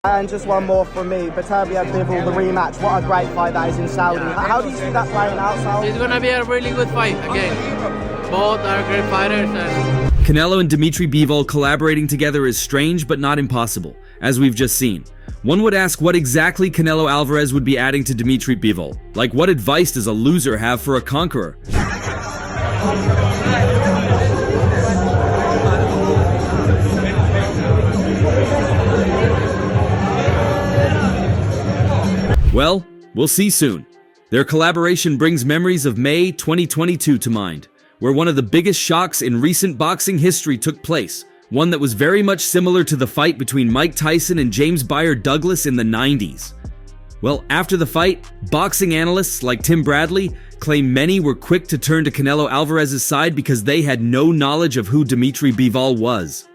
And just one more from me, Beterbiev Bivol, the rematch. What a great fight that is in Saudi. How do you see that playing out, Saudi? It's gonna be a really good fight again. Both are great fighters. Canelo and Dmitry Bivol collaborating together is strange but not impossible, as we've just seen. One would ask what exactly Canelo Alvarez would be adding to Dmitry Bivol. Like, what advice does a loser have for a conqueror? Well, we'll see soon. Their collaboration brings memories of May 2022 to mind, where one of the biggest shocks in recent boxing history took place, one that was very much similar to the fight between Mike Tyson and James Buyer Douglas in the 90s. Well, after the fight, boxing analysts like Tim Bradley claim many were quick to turn to Canelo Alvarez's side because they had no knowledge of who Dmitry Bivol was.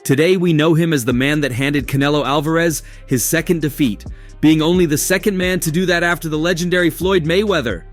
Today we know him as the man that handed Canelo Alvarez his second defeat, being only the second man to do that after the legendary Floyd Mayweather.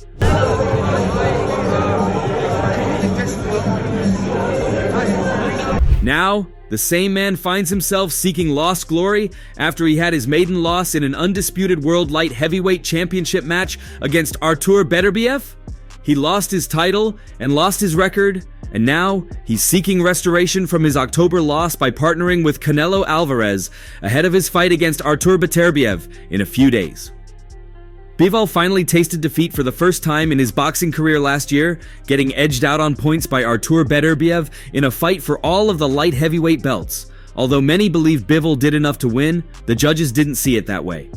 Now, the same man finds himself seeking lost glory after he had his maiden loss in an undisputed world light heavyweight championship match against Artur Beterbiev. He lost his title and lost his record, and now he's seeking restoration from his October loss by partnering with Canelo Alvarez ahead of his fight against Artur Beterbiev in a few days. Bivol finally tasted defeat for the first time in his boxing career last year, getting edged out on points by Artur Beterbiev in a fight for all of the light heavyweight belts. Although many believe Bivol did enough to win, the judges didn't see it that way.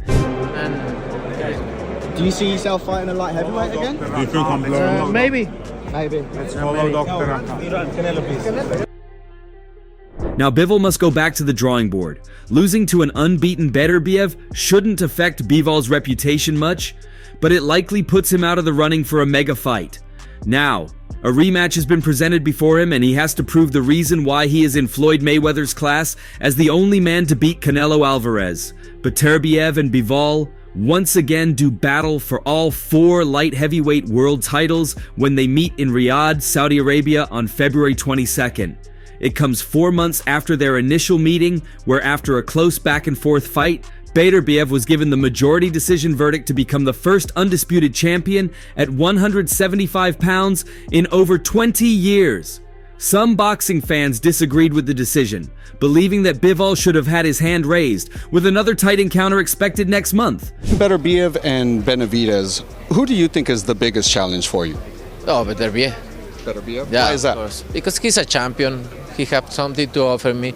Do you see yourself fighting a light heavyweight again? Do you think I'm blowing? Maybe. Let's follow Doctor. Now Bivol must go back to the drawing board. Losing to an unbeaten Beterbiev shouldn't affect Bivol's reputation much, but it likely puts him out of the running for a mega fight. Now, a rematch has been presented before him and he has to prove the reason why he is in Floyd Mayweather's class as the only man to beat Canelo Alvarez. Beterbiev and Bivol once again do battle for all 4 light heavyweight world titles when they meet in Riyadh, Saudi Arabia on February 22nd. It comes 4 months after their initial meeting, where after a close back-and-forth fight, Beterbiev was given the majority decision verdict to become the first undisputed champion at 175 pounds in over 20 years. Some boxing fans disagreed with the decision, believing that Bivol should have had his hand raised, with another tight encounter expected next month. Beterbiev and Benavidez, who do you think is the biggest challenge for you? Oh, Beterbiev. Beterbiev? Yeah, Why is that? of course. Because he's a champion. He has something to offer me.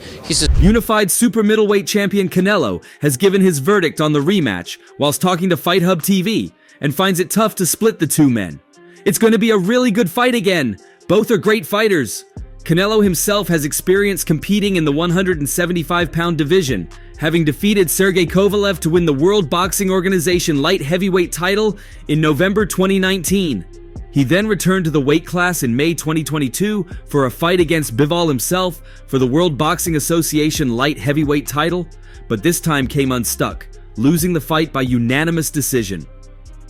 Unified super middleweight champion Canelo has given his verdict on the rematch whilst talking to Fight Hub TV and finds it tough to split the two men. It's going to be a really good fight again. Both are great fighters. Canelo himself has experience competing in the 175-pound division, having defeated Sergey Kovalev to win the World Boxing Organization light heavyweight title in November 2019. He then returned to the weight class in May 2022 for a fight against Bivol himself for the World Boxing Association light heavyweight title, but this time came unstuck, losing the fight by unanimous decision.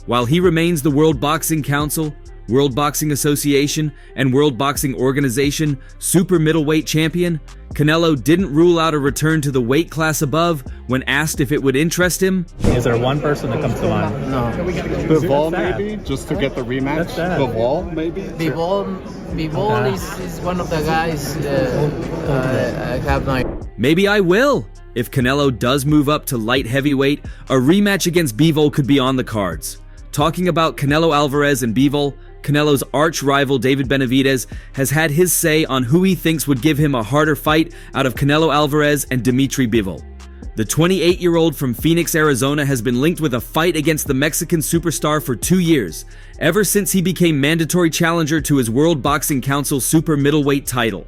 While he remains the World Boxing Council, World Boxing Association, and World Boxing Organization super middleweight champion, Canelo didn't rule out a return to the weight class above when asked if it would interest him. Is there one person that comes to mind? No. Bivol maybe, just to get the rematch? Bivol maybe? Bivol is one of the guys I have no. Maybe I will. If Canelo does move up to light heavyweight, a rematch against Bivol could be on the cards. Talking about Canelo Alvarez and Bivol, Canelo's arch rival David Benavidez has had his say on who he thinks would give him a harder fight out of Canelo Alvarez and Dmitry Bivol. The 28-year-old from Phoenix, Arizona has been linked with a fight against the Mexican superstar for 2 years, ever since he became mandatory challenger to his World Boxing Council super middleweight title.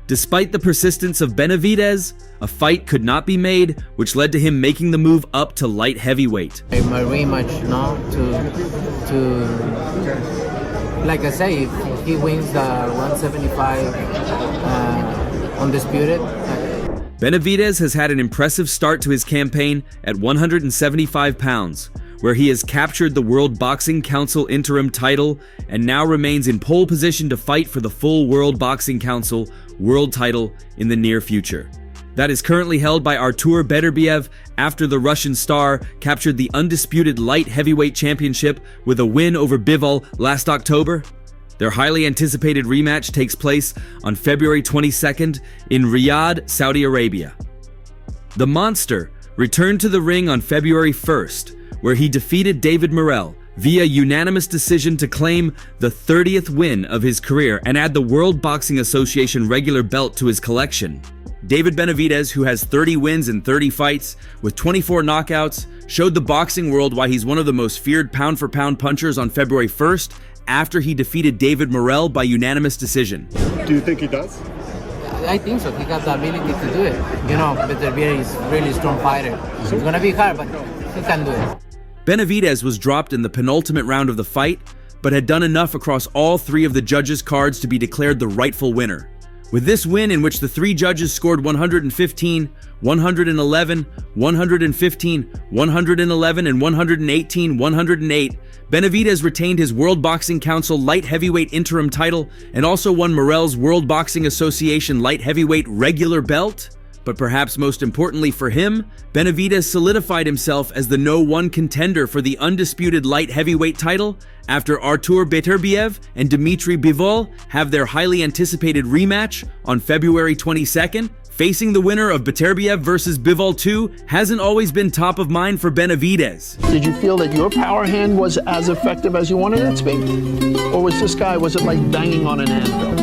Despite the persistence of Benavidez, a fight could not be made, which led to him making the move up to light heavyweight. My rematch, no, like I say, if he wins the 175 undisputed. Benavidez has had an impressive start to his campaign at 175 pounds, where he has captured the World Boxing Council interim title and now remains in pole position to fight for the full World Boxing Council world title in the near future. that is currently held by Artur Beterbiev after the Russian star captured the undisputed light heavyweight championship with a win over Bivol last October. Their highly anticipated rematch takes place on February 22nd in Riyadh, Saudi Arabia. The Monster returned to the ring on February 1st, where he defeated David Morrell via unanimous decision to claim the 30th win of his career and add the World Boxing Association regular belt to his collection. David Benavidez, who has 30 wins in 30 fights with 24 knockouts, showed the boxing world why he's one of the most feared pound-for-pound punchers on February 1st after he defeated David Morrell by unanimous decision. Do you think he does? I think so. He got the ability to do it. You know, Beterbiev is a really strong fighter. It's gonna be hard, but he can do it. Benavidez was dropped in the penultimate round of the fight, but had done enough across all three of the judges' cards to be declared the rightful winner. With this win, in which the three judges scored 115, 111, 115, 111, and 118, 108, Benavidez retained his World Boxing Council light heavyweight interim title and also won Morrell's World Boxing Association light heavyweight regular belt. But perhaps most importantly for him, Benavidez solidified himself as the No. 1 contender for the undisputed light heavyweight title after Artur Beterbiev and Dmitry Bivol have their highly anticipated rematch on February 22nd. Facing the winner of Beterbiev versus Bivol 2 hasn't always been top of mind for Benavidez. Did you feel that your power hand was as effective as you wanted it to be? Or was it like banging on an anvil?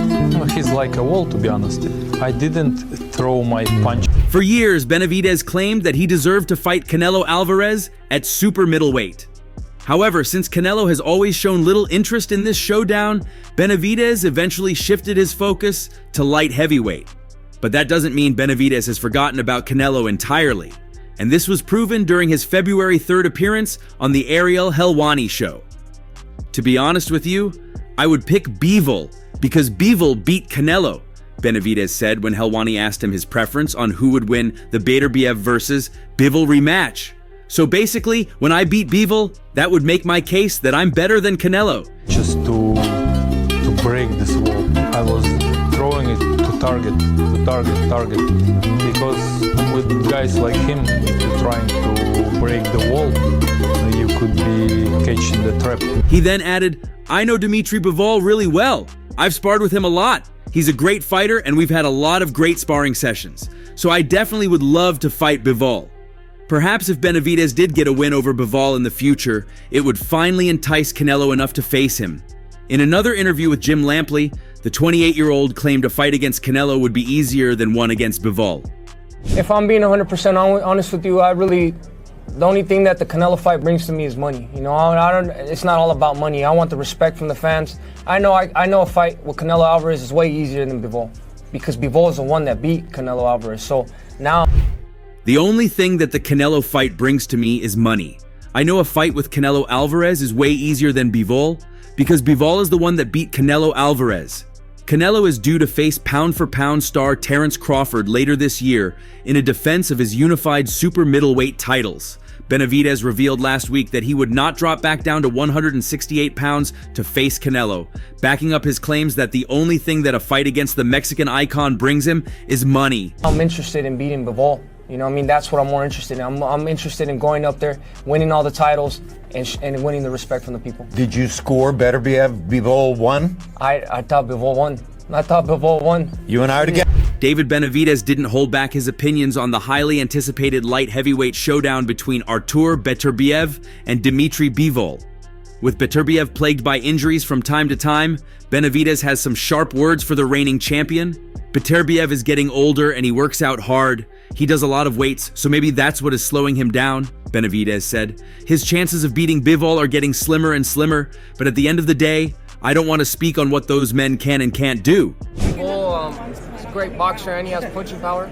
He's like a wall, to be honest. I didn't throw my punch. For years, Benavidez claimed that he deserved to fight Canelo Alvarez at super middleweight. However, since Canelo has always shown little interest in this showdown, Benavidez eventually shifted his focus to light heavyweight. But that doesn't mean Benavidez has forgotten about Canelo entirely. And this was proven during his February 3rd appearance on the Ariel Helwani show. To be honest with you, I would pick Bivol because Bivol beat Canelo, Benavidez said when Helwani asked him his preference on who would win the Beterbiev versus Bivol rematch. So basically, when I beat Bivol, that would make my case that I'm better than Canelo. Just to break this wall. I was throwing it to target. Because with guys like him, if you're trying to break the wall, you could be catching the trap. He then added, I know Dmitry Bivol really well. I've sparred with him a lot. He's a great fighter and we've had a lot of great sparring sessions. So I definitely would love to fight Bivol. Perhaps if Benavidez did get a win over Bivol in the future, it would finally entice Canelo enough to face him. In another interview with Jim Lampley, the 28-year-old claimed a fight against Canelo would be easier than one against Bivol. If I'm being 100% honest with you, the only thing that the Canelo fight brings to me is money. You know, it's not all about money. I want the respect from the fans. I know a fight with Canelo Alvarez is way easier than Bivol because Bivol is the one that beat Canelo Alvarez. So now... The only thing that the Canelo fight brings to me is money. I know a fight with Canelo Alvarez is way easier than Bivol because Bivol is the one that beat Canelo Alvarez. Canelo is due to face pound-for-pound star Terence Crawford later this year in a defense of his unified super middleweight titles. Benavidez revealed last week that he would not drop back down to 168 pounds to face Canelo, backing up his claims that the only thing that a fight against the Mexican icon brings him is money. I'm interested in beating Bivol. You know what I mean? That's what I'm more interested in. I'm interested in going up there, winning all the titles, and winning the respect from the people. Did you score Beterbiev? Bivol won? I thought Bivol won. You and I are together. David Benavidez didn't hold back his opinions on the highly anticipated light heavyweight showdown between Artur Beterbiev and Dmitry Bivol. With Beterbiev plagued by injuries from time to time, Benavidez has some sharp words for the reigning champion. Beterbiev is getting older and he works out hard. He does a lot of weights, so maybe that's what is slowing him down, Benavidez said. His chances of beating Bivol are getting slimmer and slimmer, but at the end of the day, I don't want to speak on what those men can and can't do. Bivol is a great boxer and he has punching power.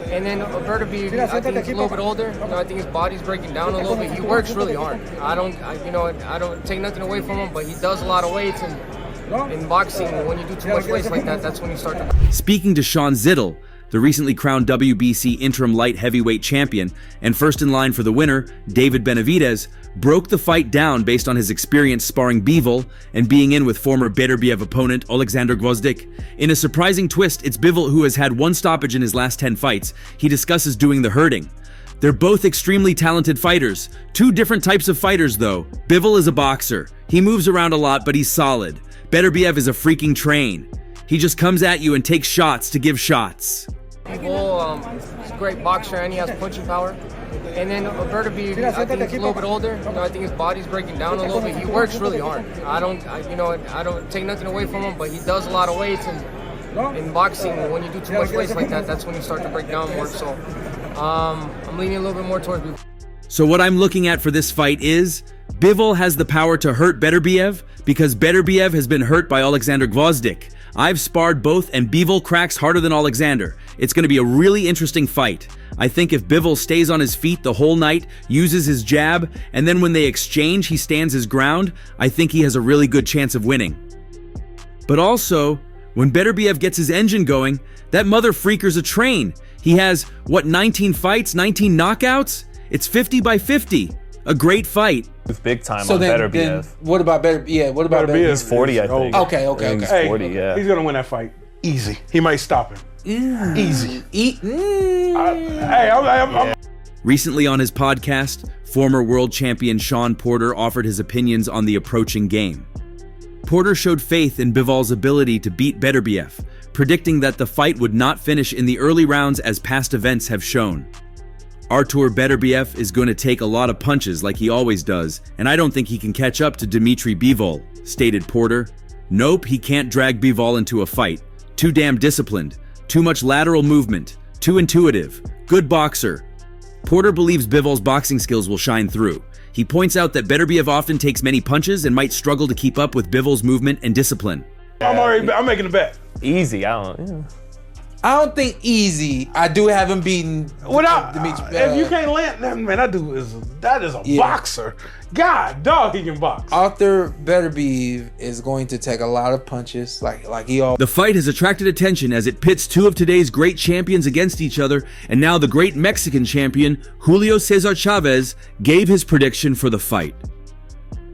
And then Beterbiev, I think he's a little bit older. You know, I think his body's breaking down a little bit. He works really hard. I don't take nothing away from him, but he does a lot of weights. And in boxing, when you do too much weights like that, that's when you start to... Speaking to Sean Zittel, The recently crowned WBC interim light heavyweight champion and first in line for the winner, David Benavidez, broke the fight down based on his experience sparring Bivol and being in with former Beterbiev opponent Alexander Gvozdyk. In a surprising twist, it's Bivol who has had one stoppage in his last 10 fights. He discusses doing the hurting. They're both extremely talented fighters. Two different types of fighters, though. Bivol is a boxer. He moves around a lot, but he's solid. Beterbiev is a freaking train. He just comes at you and takes shots to give shots. Bivol is a great boxer and he has punching power. And then Beterbiev, I think he's a little bit older. I think his body's breaking down a little bit. He works really hard. I don't take nothing away from him, but he does a lot of weights. And in boxing, when you do too much weights like that, that's when you start to break down more. So I'm leaning a little bit more towards Bivol. So what I'm looking at for this fight is Bivol has the power to hurt Beterbiev because Beterbiev has been hurt by Alexander Gvozdyk. I've sparred both and Bivol cracks harder than Alexander. It's going to be a really interesting fight. I think if Bivol stays on his feet the whole night, uses his jab, and then when they exchange he stands his ground, I think he has a really good chance of winning. But also, when Beterbiev gets his engine going, that mother freaker's a train. He has, 19 fights, 19 knockouts? It's 50-50. A great fight. It's big time so on then, Beterbiev. Then what about Beterbiev? Yeah, what about Beterbiev? He's 40, I think. Okay. He's 40, yeah. He's gonna win that fight. Easy. He might stop him. Easy. Recently on his podcast, former world champion Sean Porter offered his opinions on the approaching game. Porter showed faith in Bivol's ability to beat Beterbiev, predicting that the fight would not finish in the early rounds as past events have shown. Artur Beterbiev is going to take a lot of punches like he always does, and I don't think he can catch up to Dmitry Bivol, stated Porter. Nope, he can't drag Bivol into a fight. Too damn disciplined, too much lateral movement, too intuitive, good boxer. Porter believes Bivol's boxing skills will shine through. He points out that Beterbiev often takes many punches and might struggle to keep up with Bivol's movement and discipline. I'm making a bet. Easy, I don't think easy. I do have him beaten. If you can't land, man, that is a boxer. God, dog, he can box. Artur Beterbiev is going to take a lot of punches, like he always. The fight has attracted attention as it pits two of today's great champions against each other, and now the great Mexican champion, Julio Cesar Chavez, gave his prediction for the fight.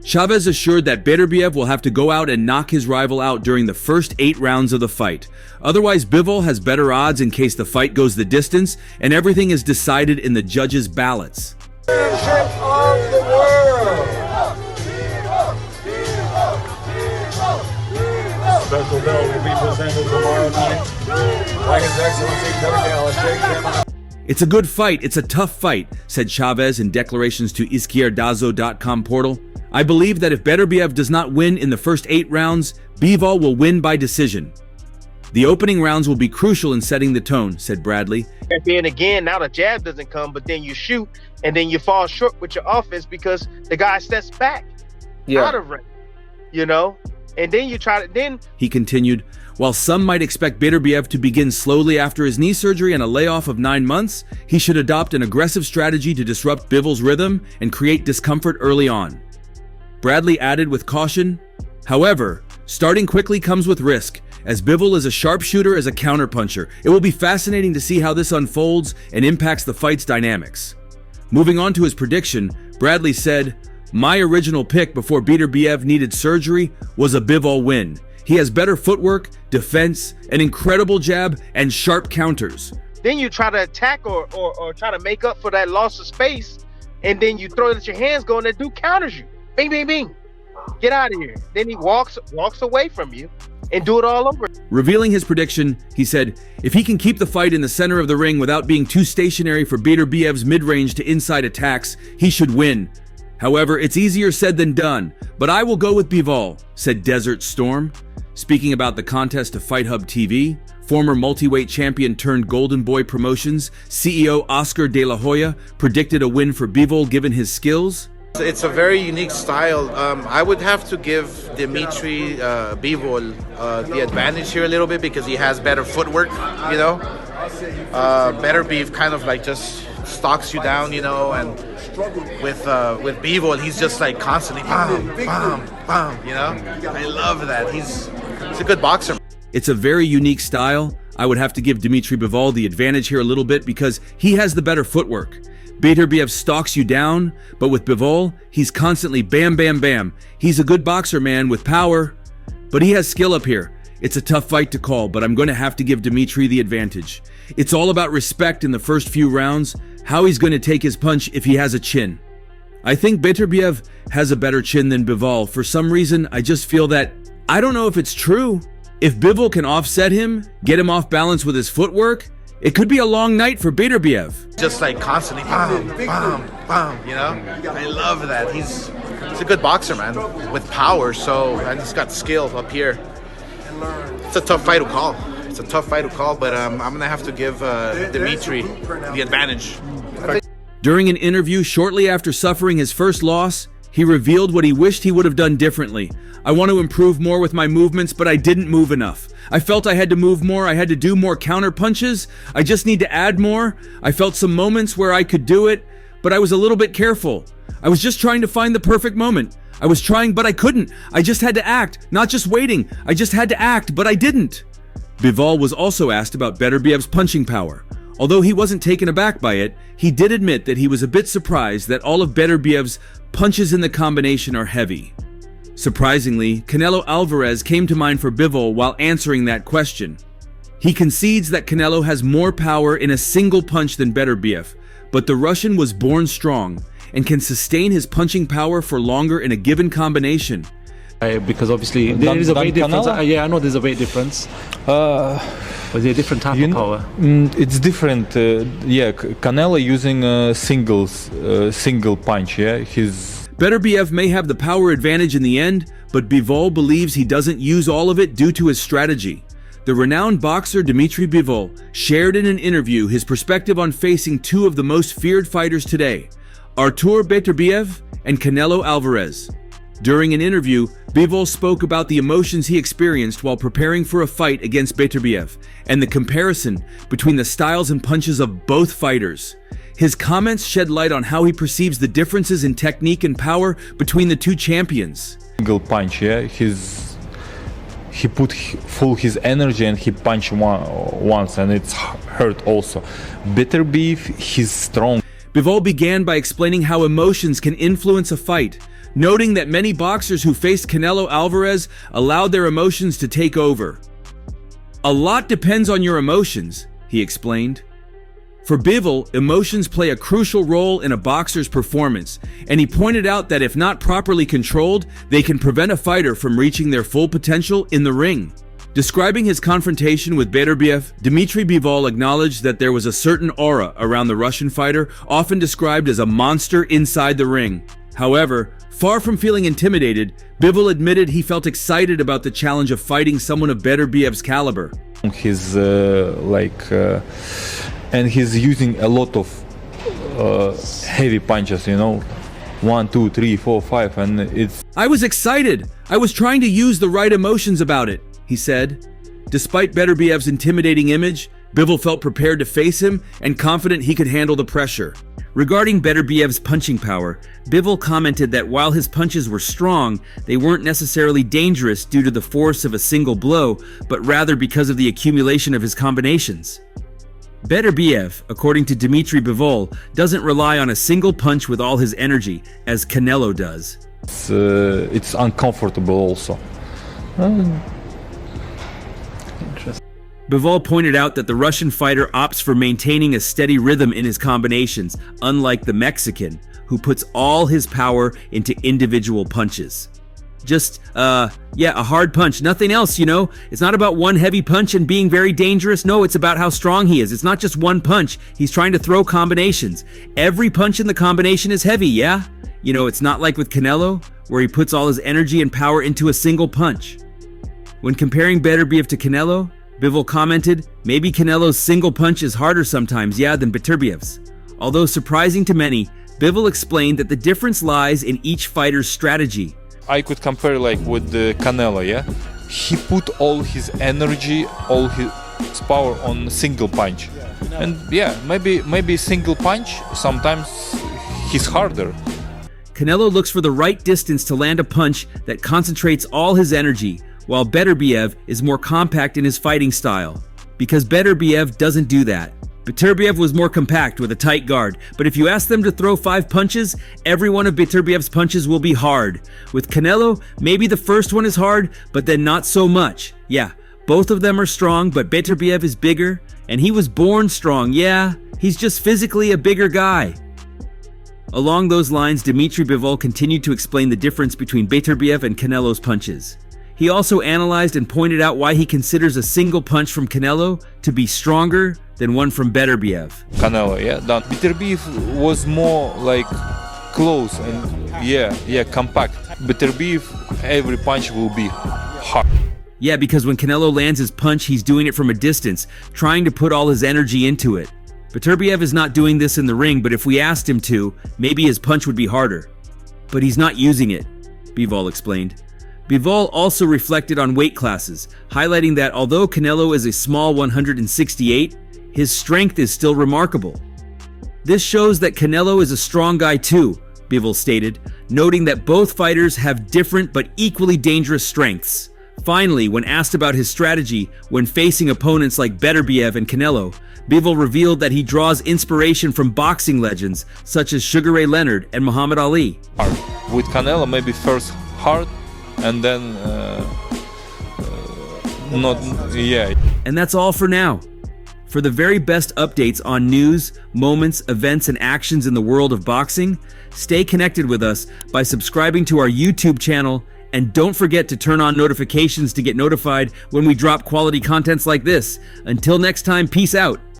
Chavez assured that Beterbiev will have to go out and knock his rival out during the first 8 rounds of the fight. Otherwise, Bivol has better odds in case the fight goes the distance and everything is decided in the judges' ballots. Championship of the world. Special belt will be presented tomorrow night by His Excellency Beterbiev. It's a good fight, it's a tough fight, said Chavez in declarations to Izquierdazo.com portal. I believe that if Beterbiev does not win in the first 8 rounds, Bivol will win by decision. The opening rounds will be crucial in setting the tone, said Bradley. And then again, now the jab doesn't come, but then you shoot, and then you fall short with your offense because the guy steps back out of range, and then you try to, He continued, while some might expect Beterbiev to begin slowly after his knee surgery and a layoff of 9 months, he should adopt an aggressive strategy to disrupt Bivol's rhythm and create discomfort early on. Bradley added with caution, however, starting quickly comes with risk, as Bivol is a sharpshooter as a counterpuncher. It will be fascinating to see how this unfolds and impacts the fight's dynamics. Moving on to his prediction, Bradley said, my original pick before Beterbiev needed surgery was a Bivol win. He has better footwork, defense, an incredible jab, and sharp counters. Then you try to attack or try to make up for that loss of space, and then you throw it at your hands going, that dude counters you. Bing, bing, bing. Get out of here. Then he walks away from you and do it all over. Revealing his prediction, he said, if he can keep the fight in the center of the ring without being too stationary for Beterbiev's mid-range to inside attacks, he should win. However, it's easier said than done, but I will go with Bivol, said Desert Storm. Speaking about the contest to Fight Hub TV, former multi-weight champion turned Golden Boy Promotions CEO Oscar De La Hoya predicted a win for Bivol given his skills. It's a very unique style. I would have to give Dmitry Bivol the advantage here a little bit because he has better footwork, Beterbiev kind of like just stalks you down, and with Bivol, he's just like constantly bam, bam, bam, I love that. He's a good boxer. It's a very unique style. I would have to give Dmitry Bivol the advantage here a little bit because he has the better footwork. Beterbiev stalks you down, but with Bivol, he's constantly bam, bam, bam. He's a good boxer, man, with power, but he has skill up here. It's a tough fight to call, but I'm going to have to give Dmitry the advantage. It's all about respect in the first few rounds, how he's going to take his punch if he has a chin. I think Beterbiev has a better chin than Bivol. For some reason, I just feel that, I don't know if it's true. If Bivol can offset him, get him off balance with his footwork, it could be a long night for Beterbiev. Just like constantly, bam, bam, bam, you know? I love that. He's a good boxer, man, with power, and he's got skill up here. It's a tough fight to call. But I'm going to have to give Dmitry the advantage. During an interview shortly after suffering his first loss, he revealed what he wished he would have done differently. I want to improve more with my movements, but I didn't move enough. I felt I had to move more, I had to do more counter punches. I just need to add more. I felt some moments where I could do it, but I was a little bit careful. I was just trying to find the perfect moment. I was trying, but I couldn't. I just had to act, not just waiting. I just had to act, but I didn't. Bivol was also asked about Beterbiev's punching power. Although he wasn't taken aback by it, he did admit that he was a bit surprised that all of Beterbiev's punches in the combination are heavy. Surprisingly, Canelo Alvarez came to mind for Bivol while answering that question. He concedes that Canelo has more power in a single punch than Beterbiev, but the Russian was born strong and can sustain his punching power for longer in a given combination. Because obviously there is a weight difference. Yeah, I know there's a weight difference. But there's a different type of power. It's different. Canelo using a single punch. Yeah, Beterbiev may have the power advantage in the end, but Bivol believes he doesn't use all of it due to his strategy. The renowned boxer Dmitry Bivol shared in an interview his perspective on facing two of the most feared fighters today, Artur Beterbiev and Canelo Alvarez. During an interview, Bivol spoke about the emotions he experienced while preparing for a fight against Beterbiev and the comparison between the styles and punches of both fighters. His comments shed light on how he perceives the differences in technique and power between the two champions. Single punch, yeah. He put full his energy and he punched once and it's hurt also. Beterbiev, he's strong. Bivol began by explaining how emotions can influence a fight, noting that many boxers who faced Canelo Alvarez allowed their emotions to take over. A lot depends on your emotions, he explained. For Bivol, emotions play a crucial role in a boxer's performance, and he pointed out that if not properly controlled, they can prevent a fighter from reaching their full potential in the ring. Describing his confrontation with Beterbiev, Dmitry Bivol acknowledged that there was a certain aura around the Russian fighter, often described as a monster inside the ring. However, far from feeling intimidated, Bivol admitted he felt excited about the challenge of fighting someone of Beterbiev's caliber. And he's using a lot of heavy punches, 1, 2, 3, 4, 5, and it's... I was excited. I was trying to use the right emotions about it, he said. Despite Beterbiev's intimidating image, Bivol felt prepared to face him and confident he could handle the pressure. Regarding Beterbiev's punching power, Bivol commented that while his punches were strong, they weren't necessarily dangerous due to the force of a single blow, but rather because of the accumulation of his combinations. Beterbiev, according to Dmitry Bivol, doesn't rely on a single punch with all his energy, as Canelo does. It's uncomfortable also. Bivol pointed out that the Russian fighter opts for maintaining a steady rhythm in his combinations, unlike the Mexican, who puts all his power into individual punches. Just, a hard punch, nothing else, It's not about one heavy punch and being very dangerous. No, it's about how strong he is. It's not just one punch. He's trying to throw combinations. Every punch in the combination is heavy, yeah? It's not like with Canelo, where he puts all his energy and power into a single punch. When comparing Beterbiev to Canelo, Bivol commented, maybe Canelo's single punch is harder sometimes, than Beterbiev's. Although surprising to many, Bivol explained that the difference lies in each fighter's strategy. I could compare with the Canelo, yeah? He put all his energy, all his power on single punch. And maybe single punch, sometimes he's harder. Canelo looks for the right distance to land a punch that concentrates all his energy, while Beterbiev is more compact in his fighting style. because Beterbiev doesn't do that. Beterbiev was more compact with a tight guard, but if you ask them to throw 5 punches, every one of Beterbiev's punches will be hard. With Canelo, maybe the first one is hard, but then not so much. Yeah, both of them are strong, but Beterbiev is bigger, and he was born strong. Yeah, he's just physically a bigger guy. Along those lines, Dmitry Bivol continued to explain the difference between Beterbiev and Canelo's punches. He also analyzed and pointed out why he considers a single punch from Canelo to be stronger than one from Beterbiev. Canelo, yeah, done. Beterbiev was more like close and compact. Beterbiev, every punch will be hard. Yeah, because when Canelo lands his punch, he's doing it from a distance, trying to put all his energy into it. Beterbiev is not doing this in the ring, but if we asked him to, maybe his punch would be harder. But he's not using it, Bivol explained. Bivol also reflected on weight classes, highlighting that although Canelo is a small 168, his strength is still remarkable. This shows that Canelo is a strong guy too, Bivol stated, noting that both fighters have different but equally dangerous strengths. Finally, when asked about his strategy when facing opponents like Beterbiev and Canelo, Bivol revealed that he draws inspiration from boxing legends such as Sugar Ray Leonard and Muhammad Ali. With Canelo, maybe first hard and then And that's all for now. For the very best updates on news, moments, events, and actions in the world of boxing, stay connected with us by subscribing to our YouTube channel, and don't forget to turn on notifications to get notified when we drop quality contents like this. Until next time, peace out.